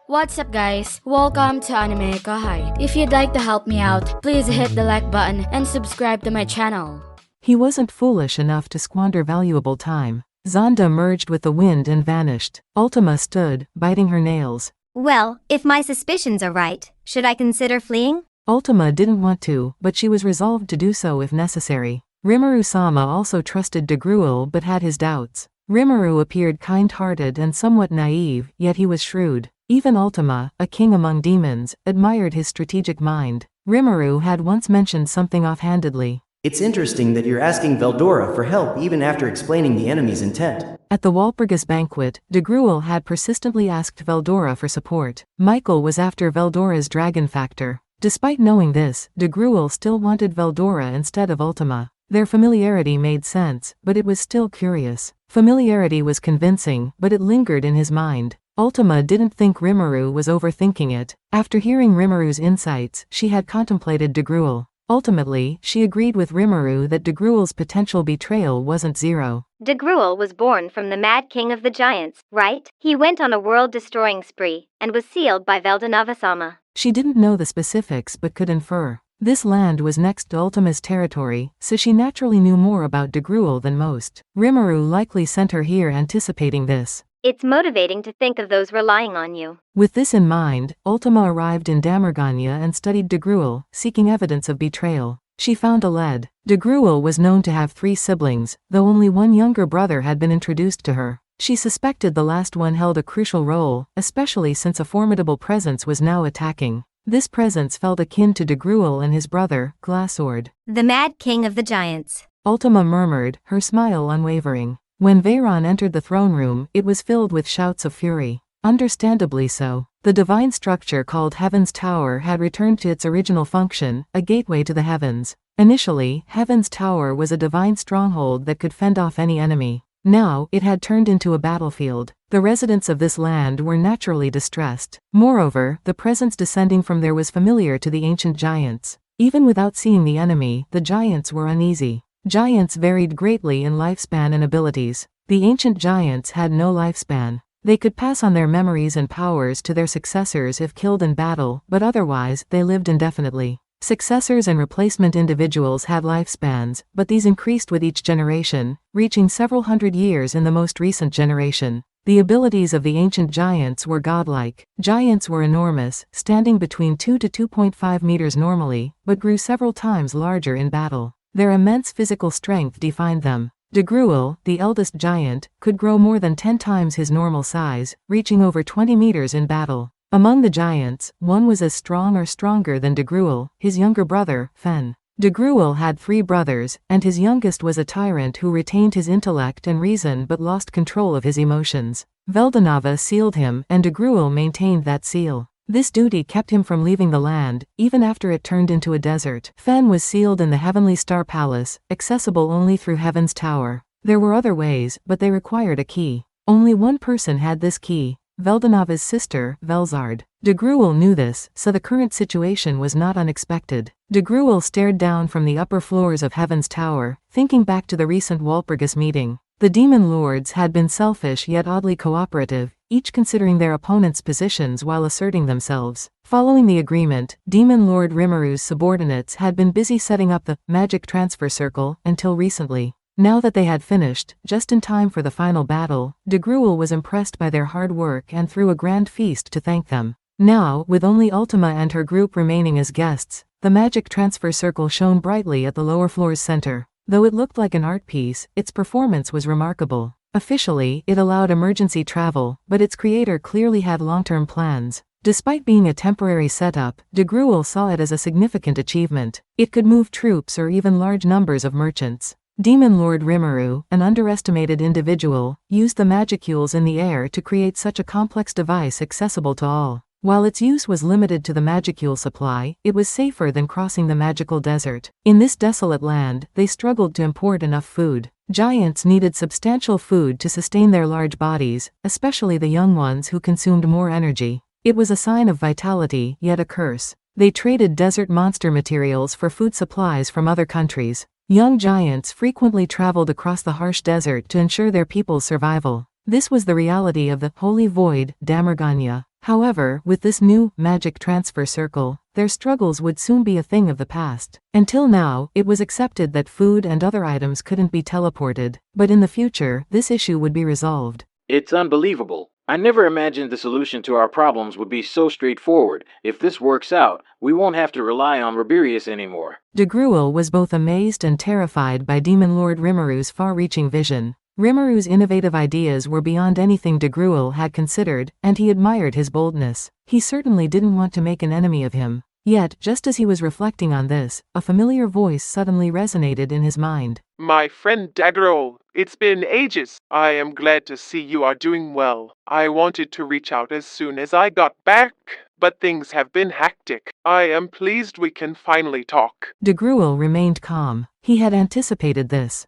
What's up guys? Welcome to AnimeKouhai. If you'd like to help me out, please hit the like button and subscribe to my channel. He wasn't foolish enough to squander valuable time. Zonda merged with the wind and vanished. Ultima stood, biting her nails. Well, if my suspicions are right, should I consider fleeing? Ultima didn't want to, but she was resolved to do so if necessary. Rimuru-sama also trusted Dagruel but had his doubts. Rimuru appeared kind-hearted and somewhat naive, yet he was shrewd. Even Ultima, a king among demons, admired his strategic mind. Rimuru had once mentioned something offhandedly. It's interesting that you're asking Veldora for help even after explaining the enemy's intent. At the Walpurgis banquet, Dagruel had persistently asked Veldora for support. Michael was after Veldora's dragon factor. Despite knowing this, Dagruel still wanted Veldora instead of Ultima. Their familiarity made sense, but it was still curious. Familiarity was convincing, but it lingered in his mind. Ultima didn't think Rimuru was overthinking it. After hearing Rimuru's insights, she had contemplated Dagruel. Ultimately, she agreed with Rimuru that Dagruel's potential betrayal wasn't zero. Dagruel was born from the Mad King of the Giants, right? He went on a world-destroying spree, and was sealed by Veldonava-sama. She didn't know the specifics but could infer. This land was next to Ultima's territory, so she naturally knew more about Dagruel than most. Rimuru likely sent her here anticipating this. It's motivating to think of those relying on you. With this in mind, Ultima arrived in Damerganya and studied Dagruel, seeking evidence of betrayal. She found a lead. Dagruel was known to have 3 siblings, though only one younger brother had been introduced to her. She suspected the last one held a crucial role, especially since a formidable presence was now attacking. This presence felt akin to Dagruel and his brother, Glassword. The Mad King of the Giants. Ultima murmured, her smile unwavering. When Veyron entered the throne room, it was filled with shouts of fury. Understandably so. The divine structure called Heaven's Tower had returned to its original function, a gateway to the heavens. Initially, Heaven's Tower was a divine stronghold that could fend off any enemy. Now, it had turned into a battlefield. The residents of this land were naturally distressed. Moreover, the presence descending from there was familiar to the ancient giants. Even without seeing the enemy, the giants were uneasy. Giants varied greatly in lifespan and abilities. The ancient giants had no lifespan. They could pass on their memories and powers to their successors if killed in battle, but otherwise, they lived indefinitely. Successors and replacement individuals had lifespans, but these increased with each generation, reaching several hundred years in the most recent generation. The abilities of the ancient giants were godlike. Giants were enormous, standing between 2 to 2.5 meters normally, but grew several times larger in battle. Their immense physical strength defined them. Dagruel, the eldest giant, could grow more than 10 times his normal size, reaching over 20 meters in battle. Among the giants, one was as strong or stronger than Dagruel, his younger brother, Fen. Dagruel had 3 brothers, and his youngest was a tyrant who retained his intellect and reason but lost control of his emotions. Veldonava sealed him, and Dagruel maintained that seal. This duty kept him from leaving the land, even after it turned into a desert. Fen was sealed in the Heavenly Star Palace, accessible only through Heaven's Tower. There were other ways, but they required a key. Only one person had this key, Veldonava's sister, Velzard. Dagruel knew this, so the current situation was not unexpected. Dagruel stared down from the upper floors of Heaven's Tower, thinking back to the recent Walpurgis meeting. The demon lords had been selfish yet oddly cooperative, each considering their opponents' positions while asserting themselves. Following the agreement, Demon Lord Rimuru's subordinates had been busy setting up the magic transfer circle until recently. Now that they had finished, just in time for the final battle, Dagruel was impressed by their hard work and threw a grand feast to thank them. Now, with only Ultima and her group remaining as guests, the magic transfer circle shone brightly at the lower floor's center. Though it looked like an art piece, its performance was remarkable. Officially, it allowed emergency travel, but its creator clearly had long-term plans. Despite being a temporary setup, Dagruel saw it as a significant achievement. It could move troops or even large numbers of merchants. Demon Lord Rimuru, an underestimated individual, used the magicules in the air to create such a complex device accessible to all. While its use was limited to the magicule supply, it was safer than crossing the magical desert. In this desolate land, they struggled to import enough food. Giants needed substantial food to sustain their large bodies, especially the young ones who consumed more energy. It was a sign of vitality, yet a curse. They traded desert monster materials for food supplies from other countries. Young giants frequently traveled across the harsh desert to ensure their people's survival. This was the reality of the Holy Void, Damerganya. However, with this new magic transfer circle, their struggles would soon be a thing of the past. Until now, it was accepted that food and other items couldn't be teleported, but in the future, this issue would be resolved. It's unbelievable. I never imagined the solution to our problems would be so straightforward. If this works out, we won't have to rely on Rabirius anymore. Dagruel was both amazed and terrified by Demon Lord Rimmeru's far-reaching vision. Rimmeru's innovative ideas were beyond anything Dagruel had considered, and he admired his boldness. He certainly didn't want to make an enemy of him. Yet, just as he was reflecting on this, a familiar voice suddenly resonated in his mind. My friend Dagruel, it's been ages. I am glad to see you are doing well. I wanted to reach out as soon as I got back, but things have been hectic. I am pleased we can finally talk. Dagruel remained calm. He had anticipated this.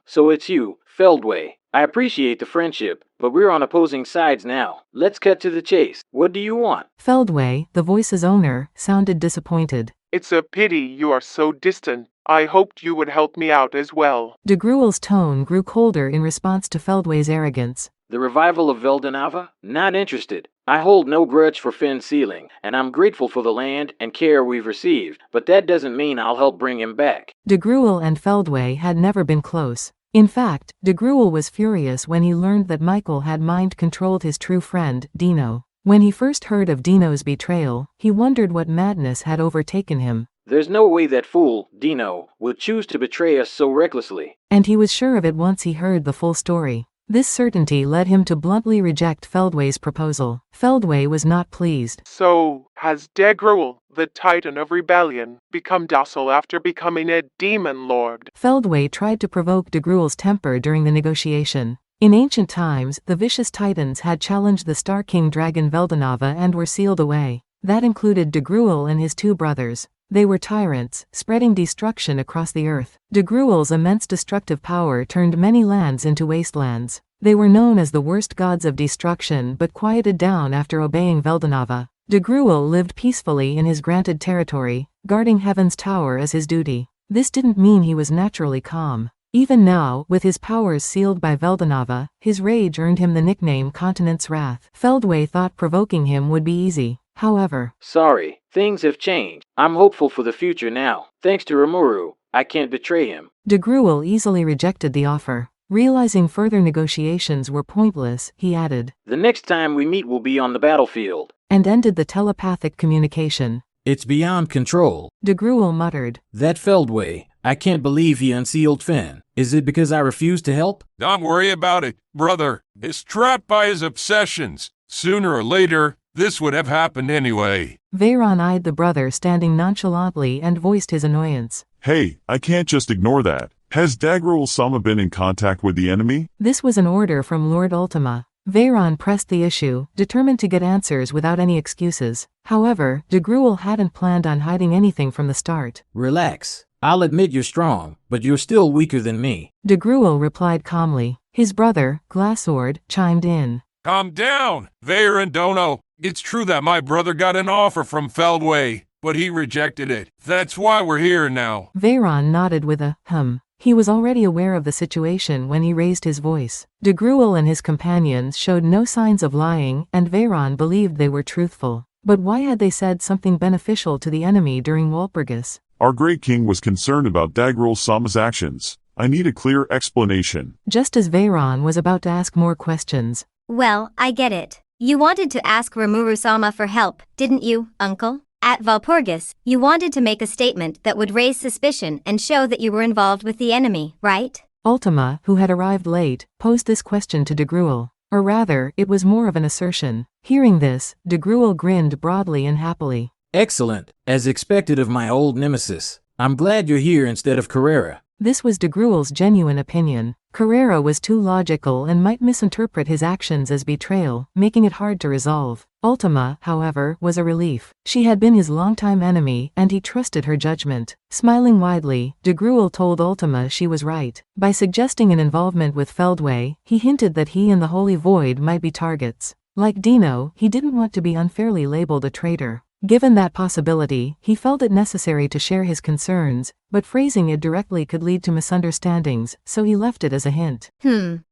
So it's you, Feldway. I appreciate the friendship, but we're on opposing sides now. Let's cut to the chase. What do you want? Feldway, the voice's owner, sounded disappointed. It's a pity you are so distant. I hoped you would help me out as well. Dagruel's tone grew colder in response to Feldway's arrogance. The revival of Veldanava? Not interested. I hold no grudge for Finn Sealing, and I'm grateful for the land and care we've received, but that doesn't mean I'll help bring him back. Dagruel and Feldway had never been close. In fact, Dagruel was furious when he learned that Michael had mind-controlled his true friend, Dino. When he first heard of Dino's betrayal, he wondered what madness had overtaken him. There's no way that fool, Dino, will choose to betray us so recklessly. And he was sure of it once he heard the full story. This certainty led him to bluntly reject Feldway's proposal. Feldway was not pleased. So, has Dagruel, the Titan of Rebellion, become docile after becoming a demon lord? Feldway tried to provoke Dagruel's temper during the negotiation. In ancient times, the vicious titans had challenged the Star King Dragon Veldanava and were sealed away. That included Dagruel and his two brothers. They were tyrants, spreading destruction across the earth. Dagruel's immense destructive power turned many lands into wastelands. They were known as the worst gods of destruction but quieted down after obeying Veldanava. Dagruel lived peacefully in his granted territory, guarding Heaven's Tower as his duty. This didn't mean he was naturally calm. Even now, with his powers sealed by Veldanava, his rage earned him the nickname Continent's Wrath. Feldway thought provoking him would be easy. However, sorry, things have changed. I'm hopeful for the future now. Thanks to Rimuru, I can't betray him. Dagruel easily rejected the offer. Realizing further negotiations were pointless, he added, The next time we meet will be on the battlefield. And ended the telepathic communication. It's beyond control. Dagruel muttered. That Feldway, I can't believe he unsealed Finn. Is it because I refused to help? Don't worry about it, brother. He's trapped by his obsessions. Sooner or later, this would have happened anyway. Veyron eyed the brother standing nonchalantly and voiced his annoyance. Hey, I can't just ignore that. Has Dagruel-sama been in contact with the enemy? This was an order from Lord Ultima. Veyron pressed the issue, determined to get answers without any excuses. However, Dagruel hadn't planned on hiding anything from the start. Relax. I'll admit you're strong, but you're still weaker than me. Dagruel replied calmly. His brother, Glassword, chimed in. Calm down, Veyer and Dono. It's true that my brother got an offer from Feldway, but he rejected it. That's why we're here now. Veyron nodded with a He was already aware of the situation when he raised his voice. Dagruel and his companions showed no signs of lying, and Veyron believed they were truthful. But why had they said something beneficial to the enemy during Walpurgis? Our great king was concerned about Dagruel-sama's actions. I need a clear explanation. Just as Veyron was about to ask more questions. Well, I get it. You wanted to ask Rimuru-sama for help, didn't you, uncle? At Walpurgis, you wanted to make a statement that would raise suspicion and show that you were involved with the enemy, right? Ultima, who had arrived late, posed this question to Dagruel. Or rather, it was more of an assertion. Hearing this, Dagruel grinned broadly and happily. Excellent, as expected of my old nemesis. I'm glad you're here instead of Carrera. This was Dagruel's genuine opinion. Carrera was too logical and might misinterpret his actions as betrayal, making it hard to resolve. Ultima, however, was a relief. She had been his longtime enemy, and he trusted her judgment. Smiling widely, Dagruel told Ultima she was right. By suggesting an involvement with Feldway, he hinted that he and the Holy Void might be targets. Like Dino, he didn't want to be unfairly labeled a traitor. Given that possibility, he felt it necessary to share his concerns, but phrasing it directly could lead to misunderstandings, so he left it as a hint.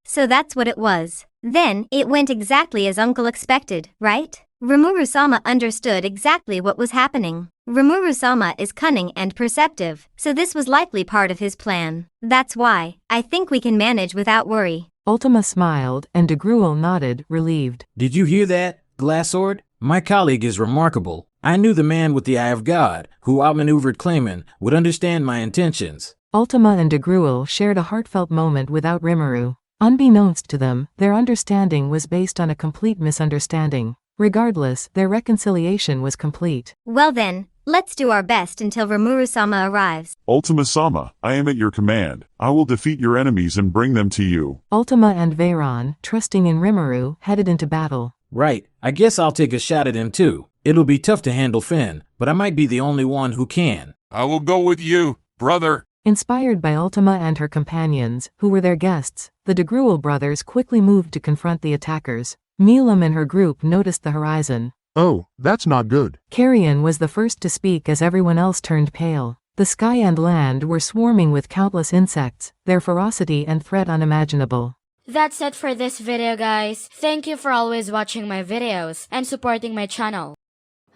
So that's what it was. Then, it went exactly as Uncle expected, right? Rimuru-sama understood exactly what was happening. Rimuru-sama is cunning and perceptive, so this was likely part of his plan. That's why, I think we can manage without worry. Ultima smiled, and Dagruel nodded, relieved. Did you hear that, Glassword? My colleague is remarkable. I knew the man with the Eye of God, who outmaneuvered Clayman, would understand my intentions. Ultima and Dagruel shared a heartfelt moment without Rimuru. Unbeknownst to them, their understanding was based on a complete misunderstanding. Regardless, their reconciliation was complete. Well then, let's do our best until Rimuru-sama arrives. Ultima-sama, I am at your command. I will defeat your enemies and bring them to you. Ultima and Veyron, trusting in Rimuru, headed into battle. Right, I guess I'll take a shot at him too. It'll be tough to handle Finn, but I might be the only one who can. I will go with you, brother. Inspired by Ultima and her companions, who were their guests, the Dagruel brothers quickly moved to confront the attackers. Milam and her group noticed the horizon. Oh, that's not good. Carrion was the first to speak as everyone else turned pale. The sky and land were swarming with countless insects, their ferocity and threat unimaginable. That's it for this video, guys. Thank you for always watching my videos and supporting my channel.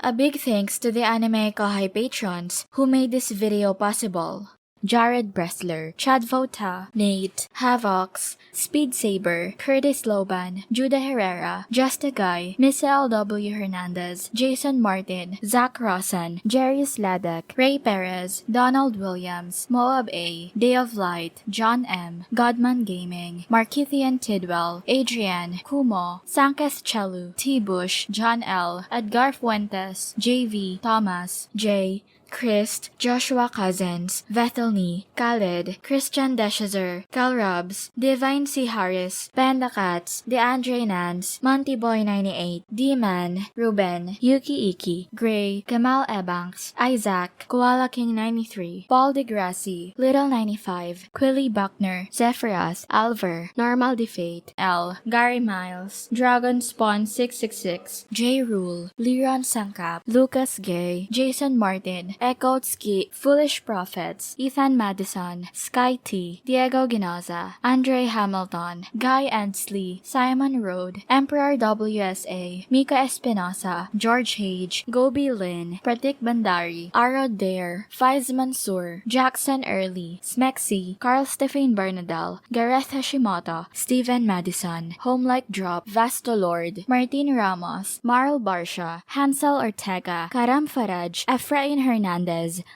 A big thanks to the AnimeKouhai patrons who made this video possible. Jared Bressler, Chad Vota, Nate, Havox, Speed Saber, Curtis Loban, Judah Herrera, Just a Guy, Miss L.W. Hernandez, Jason Martin, Zach Rossan, Jerry Sladek, Ray Perez, Donald Williams, Moab A, Day of Light, John M, Godman Gaming, Markithian Tidwell, Adrian, Kumo, Sanketh Chelu, T. Bush, John L, Edgar Fuentes, JV, Thomas, J, Christ, Joshua Cousins, Vethelny, Khaled, Christian Deshazer, Cal Robs, Divine C. Harris, Panda Cats, DeAndre Nance, Monty Boy 98, D-Man, Ruben, Yuki Iki, Gray, Kamal Ebanks, Isaac, Koala King 93, Paul DeGrassi, Little 95, Quilly Buckner, Zephyrus, Alver, Normal Defate, L, Gary Miles, Dragon Spawn 666, J. Rule, Liron Sangkap, Lucas Gay, Jason Martin, Ekotski, Foolish Prophets, Ethan Madison, Sky T, Diego Ginoza, Andre Hamilton, Guy Endsley, Simon Road, Emperor WSA, Mika Espinosa, George Hage, Gobi Lin, Pratik Bandari, Arod Dare, Faiz Mansour, Jackson Early, Smexy, Carl Stephen Bernadal, Gareth Hashimoto, Steven Madison, Homelike Drop, Vasto Lord, Martin Ramos, Marl Barsha, Hansel Ortega, Karam Faraj, Efrain Hernandez,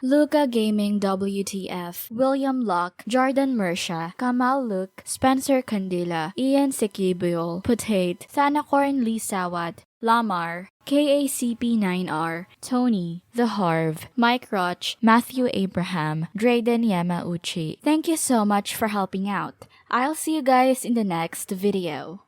Luca Gaming WTF, William Locke, Jordan Mersha, Kamal Luke, Spencer Candila, Ian Sikibul, Potate, Thanakorn Lee Sawat, Lamar, KACP9R, Tony, The Harv, Mike Roch, Matthew Abraham, Drayden Yamauchi. Thank you so much for helping out. I'll see you guys in the next video.